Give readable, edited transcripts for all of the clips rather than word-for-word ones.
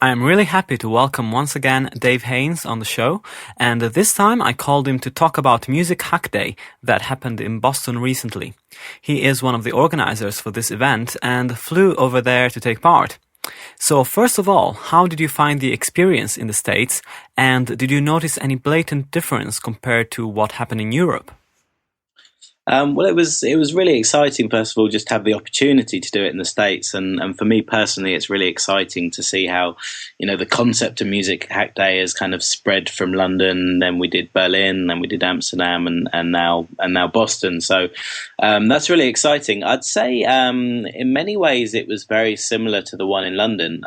I am really happy to welcome once again Dave Haynes on the show, and this time I called him to talk about Musichackday that happened in Boston recently. He is one of the organizers for this event and flew over there to take part. So first of all, how did you find the experience in the States, and did you notice any blatant difference compared to what happened in Europe? Well, it was really exciting. First of all, just to have the opportunity to do it in the States, and for me personally, it's really exciting to see how the concept of Musichackday has kind of spread from London. Then we did Berlin, then we did Amsterdam, and now Boston. So that's really exciting. I'd say in many ways it was very similar to the one in London.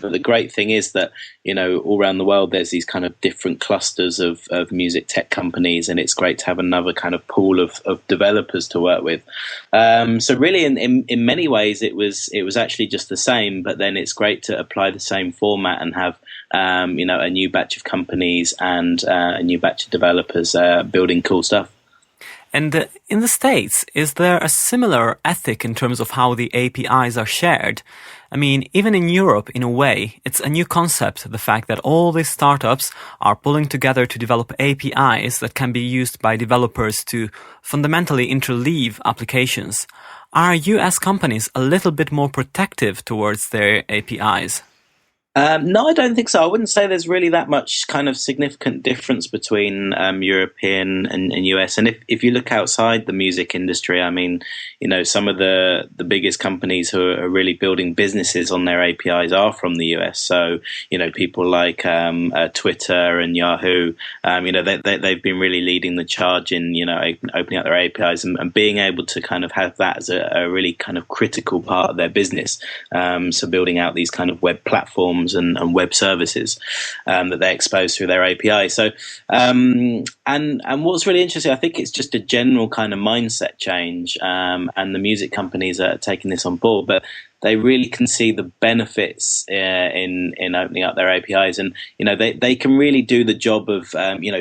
But the great thing is that all around the world there's these kind of different clusters of music tech companies, and it's great to have another kind of pool of developers to work with. So really, in many ways, it was actually just the same. But then it's great to apply the same format and have a new batch of companies and a new batch of developers building cool stuff. And in the States, is there a similar ethic in terms of how the APIs are shared? I mean, even in Europe, in a way, it's a new concept, the fact that all these startups are pulling together to develop APIs that can be used by developers to fundamentally interleave applications. Are US companies a little bit more protective towards their APIs? No, I don't think so. I wouldn't say there's really that much kind of significant difference between European and US. And if you look outside the music industry, I mean, some of the biggest companies who are really building businesses on their APIs are from the US. So, people like Twitter and Yahoo, they've been really leading the charge in, opening up their APIs and being able to kind of have that as a really kind of critical part of their business. So building out these kind of web platforms and web services that they expose through their API. So, and what's really interesting, I think it's just a general kind of mindset change, and the music companies are taking this on board, but they really can see the benefits in opening up their APIs, and they can really do the job of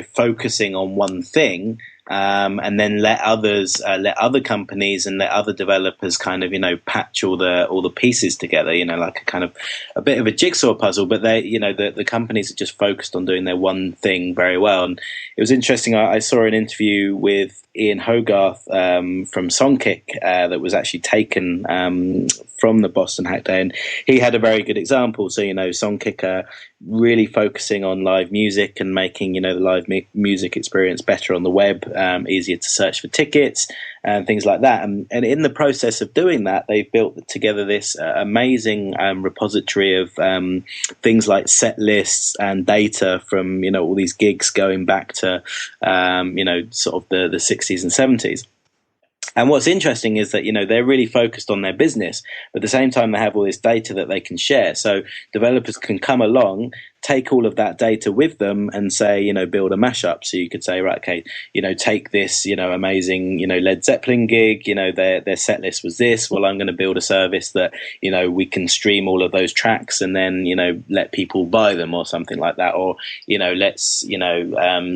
focusing on one thing. And then let other companies and let other developers kind of patch all the pieces together, like a kind of a bit of a jigsaw puzzle. But they the companies are just focused on doing their one thing very well. And it was interesting. I saw an interview with Ian Hogarth from Songkick that was actually taken from the Boston Hack Day, and he had a very good example. So Songkick really focusing on live music and making the live music experience better on the web, easier to search for tickets and things like that. And in the process of doing that, they've built together this amazing repository of things like set lists and data from all these gigs going back to sort of the 60s and 70s. And what's interesting is that, they're really focused on their business, but at the same time, they have all this data that they can share. So developers can come along, take all of that data with them and say, build a mashup. So you could say, right, okay, take this, amazing, Led Zeppelin gig, their set list was this. Well, I'm going to build a service that, we can stream all of those tracks and then, let people buy them or something like that. Or, let's,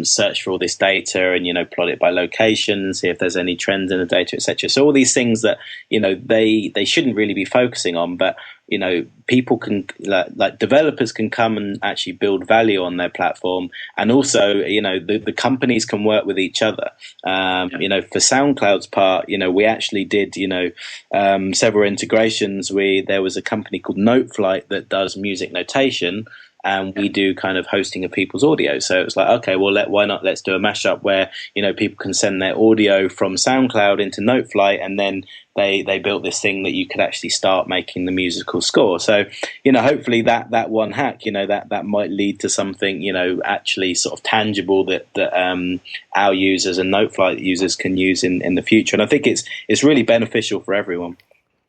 search for all this data and, plot it by location, see if there's any trends in the data, etc. So all these things that, they shouldn't really be focusing on, but people can like developers can come and actually build value on their platform, and also the companies can work with each other. For SoundCloud's part, we actually did several integrations. There was a company called Noteflight that does music notation, and we do kind of hosting of people's audio. So it was like, okay, well, why not? Let's do a mashup where people can send their audio from SoundCloud into Noteflight, and then they built this thing that you could actually start making the musical score. So hopefully that one hack that might lead to something actually sort of tangible that our users and Noteflight users can use in the future. And I think it's really beneficial for everyone.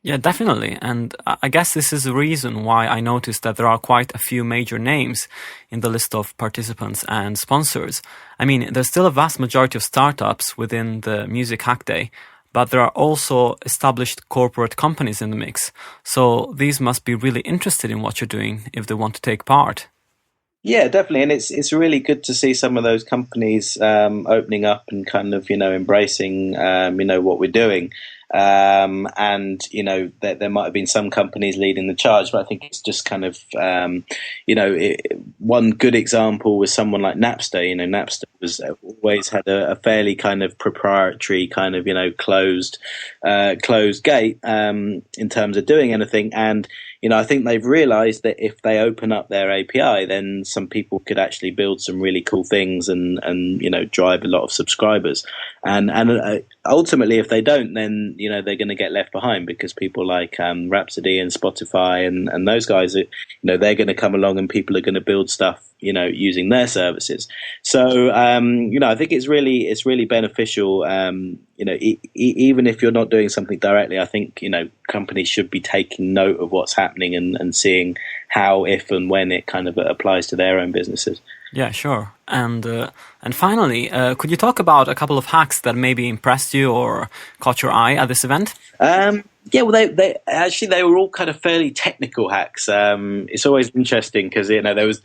Yeah, definitely. And I guess this is the reason why I noticed that there are quite a few major names in the list of participants and sponsors. I mean, there's still a vast majority of startups within the Music Hack Day, but there are also established corporate companies in the mix. So these must be really interested in what you're doing if they want to take part. Yeah, definitely, and it's really good to see some of those companies opening up and kind of embracing what we're doing. and there might have been some companies leading the charge, but I think it's just kind of one good example was someone like Napster. Napster was always had a fairly kind of proprietary kind of closed gate in terms of doing anything, and I think they've realized that if they open up their API, then some people could actually build some really cool things and drive a lot of subscribers. And ultimately, if they don't, then they're going to get left behind, because people like Rhapsody and Spotify and those guys, they're going to come along and people are going to build stuff using their services. So I think it's really beneficial. Even if you're not doing something directly, I think companies should be taking note of what's happening and seeing how, if, and when it kind of applies to their own businesses. Yeah, sure. And finally, could you talk about a couple of hacks that maybe impressed you or caught your eye at this event? Yeah, well, they were all kind of fairly technical hacks. It's always interesting because there was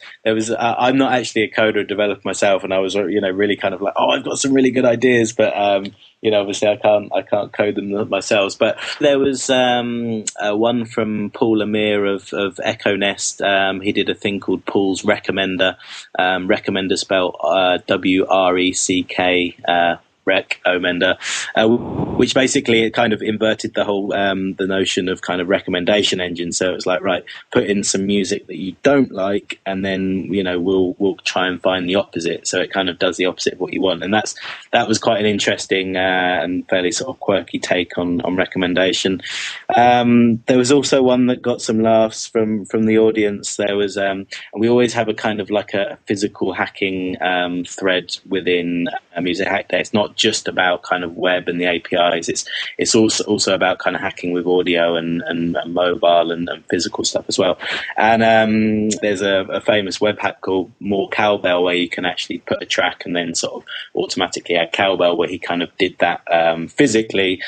I'm not actually a coder or developer myself, and I was really kind of like, oh, I've got some really good ideas, but obviously I can't code them myself. But there was one from Paul Amir of Echo Nest. He did a thing called Paul's Recommender. Recommender spelled WRECK. Recommender, which basically it kind of inverted the whole the notion of kind of recommendation engine. So it was like, right, put in some music that you don't like, and then we'll try and find the opposite. So it kind of does the opposite of what you want, and that was quite an interesting and fairly sort of quirky take on recommendation. There was also one that got some laughs from the audience. There was we always have a kind of like a physical hacking thread within Musichackday. It's not just about kind of web and the APIs. It's also about kind of hacking with audio and mobile and physical stuff as well. And there's a famous web hack called More Cowbell, where you can actually put a track and then sort of automatically add cowbell, where he kind of did that physically.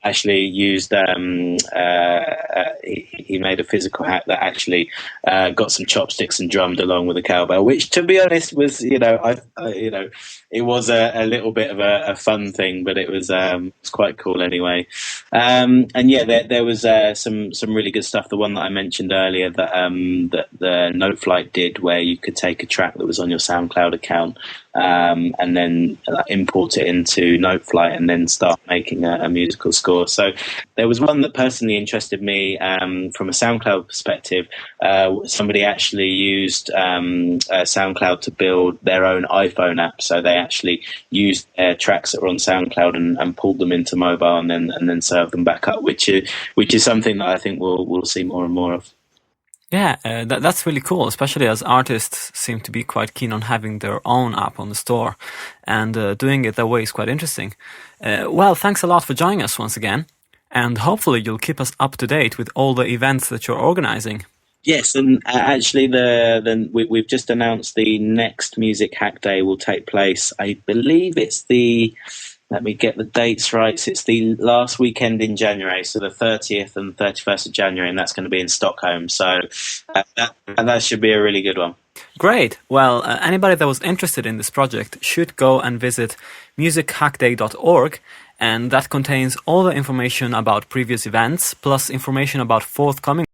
Actually used he made a physical hack that actually got some chopsticks and drummed along with a cowbell, which, to be honest, was it was a little bit of a fun thing, but it was quite cool anyway. And yeah, there was some really good stuff. The one that I mentioned earlier that the Noteflight did, where you could take a track that was on your SoundCloud account and then import it into Noteflight and then start making a musical score. So there was one that personally interested me from a SoundCloud perspective. Somebody actually used SoundCloud to build their own iPhone app. So they actually used tracks that were on SoundCloud and pulled them into mobile and then served them back up, which is something that I think we'll see more and more of. Yeah, that's really cool, especially as artists seem to be quite keen on having their own app on the store, and doing it that way is quite interesting. Well, thanks a lot for joining us once again, and hopefully you'll keep us up to date with all the events that you're organizing. Yes, and actually we've just announced the next Musichackday will take place. I believe it's let me get the dates right. It's the last weekend in January, so the 30th and 31st of January, and that's going to be in Stockholm. So that should be a really good one. Great. Well, anybody that was interested in this project should go and visit musichackday.org, and that contains all the information about previous events, plus information about forthcoming